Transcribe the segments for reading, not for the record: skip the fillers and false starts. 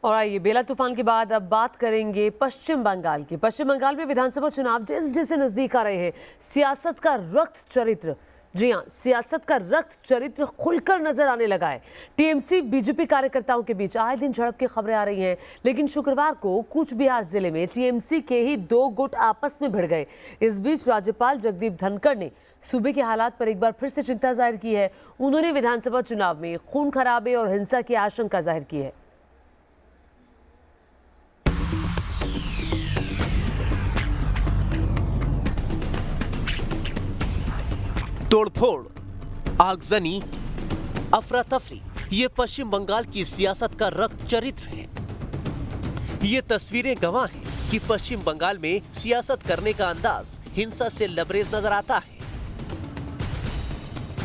और आइए बेला तूफान के बाद अब बात करेंगे पश्चिम बंगाल की। पश्चिम बंगाल में विधानसभा चुनाव जैसे नजदीक आ रहे हैं, सियासत का रक्त चरित्र, जी हां, सियासत का रक्त चरित्र खुलकर नजर आने लगा है। टीएमसी बीजेपी कार्यकर्ताओं के बीच आए दिन झड़प की खबरें आ रही हैं, लेकिन शुक्रवार को कूच बिहार जिले में टीएमसी के ही दो गुट आपस में भिड़ गए। इस बीच राज्यपाल जगदीप धनखड़ ने सूबे के हालात पर एक बार फिर से चिंता जाहिर की है। उन्होंने विधानसभा चुनाव में खून खराबे और हिंसा की आशंका जाहिर की है। तोड़फोड़, आगजनी, अफरा तफरी, ये पश्चिम बंगाल की सियासत का रक्त चरित्र है। ये तस्वीरें गवाह हैं कि पश्चिम बंगाल में सियासत करने का अंदाज हिंसा से लबरेज नजर आता है।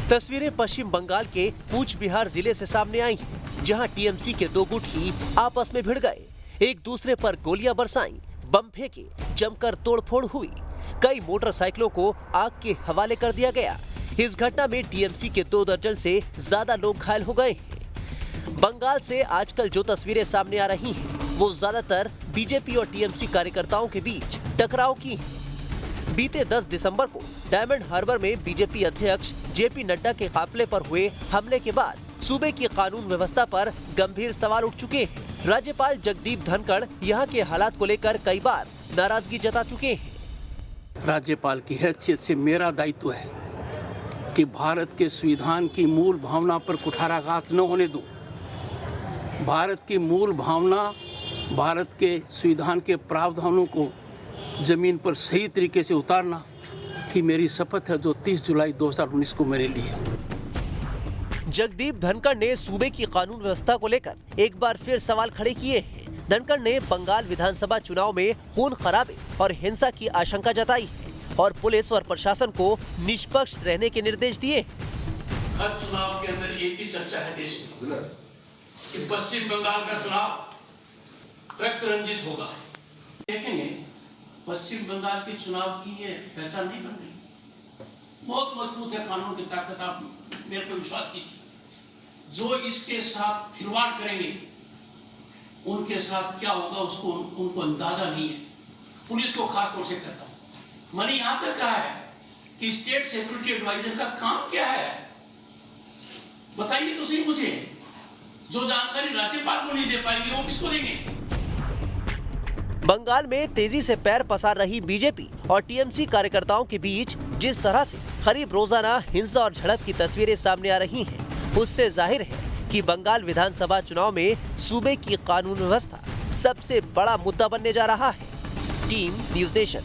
तस्वीरें पश्चिम बंगाल के कूच बिहार जिले से सामने आई हैं, जहां टीएमसी के दो गुट ही आपस में भिड़ गए, एक दूसरे पर गोलियां बरसाईं, बम फेंके, जमकर तोड़फोड़ हुई, कई मोटरसाइकिलों को आग के हवाले कर दिया गया। इस घटना में टीएमसी के 2 दर्जन से ज्यादा लोग घायल हो गए हैं। बंगाल से आजकल जो तस्वीरें सामने आ रही हैं, वो ज्यादातर बीजेपी और टीएमसी कार्यकर्ताओं के बीच टकराव की हैं। बीते 10 दिसंबर को डायमंड हार्बर में बीजेपी अध्यक्ष जेपी नड्डा के काफिले पर हुए हमले के बाद सूबे की कानून व्यवस्था पर गंभीर सवाल उठ चुके हैं। राज्यपाल जगदीप धनखड़ यहाँ के हालात को लेकर कई बार नाराजगी जता चुके हैं। राज्यपाल की हैसियत से मेरा दायित्व है कि भारत के संविधान की मूल भावना पर कुठाराघात न होने दो। भारत की मूल भावना, भारत के संविधान के प्रावधानों को जमीन पर सही तरीके से उतारना की मेरी शपथ है, जो 30 जुलाई 2019 को मेरे लिए। जगदीप धनखड़ ने सूबे की कानून व्यवस्था को लेकर एक बार फिर सवाल खड़े किए हैं। धनखड़ ने बंगाल विधानसभा चुनाव में खून खराबे और हिंसा की आशंका जताई है और पुलिस और प्रशासन को निष्पक्ष रहने के निर्देश दिए। हर चुनाव के अंदर एक ही चर्चा है देश में कि पश्चिम बंगाल का चुनाव रक्त रंजित होगा। देखेंगे पश्चिम बंगाल के चुनाव की ये पहचान नहीं बन गई। बहुत मजबूत है कानून की ताकत, आप मेरे पे विश्वास कीजिए। जो इसके साथ खिलवाड़ करेंगे उनके साथ क्या होगा उसको उनको अंदाजा नहीं है। पुलिस को खास तौर से कहता हूँ, मैंने यहाँ तक कहा है कि स्टेट सिक्योरिटी एडवाइजर का काम क्या है, बताइए तो सही मुझे। जो जानकारी राज्यपाल को नहीं दे पाएंगे वो किसको देंगे। बंगाल में तेजी से पैर पसार रही बीजेपी और टीएमसी कार्यकर्ताओं के बीच जिस तरह से करीब रोजाना हिंसा और झड़प की तस्वीरें सामने आ रही हैं, उससे जाहिर है कि बंगाल विधानसभा चुनाव में सूबे की कानून व्यवस्था सबसे बड़ा मुद्दा बनने जा रहा है। Team news nation.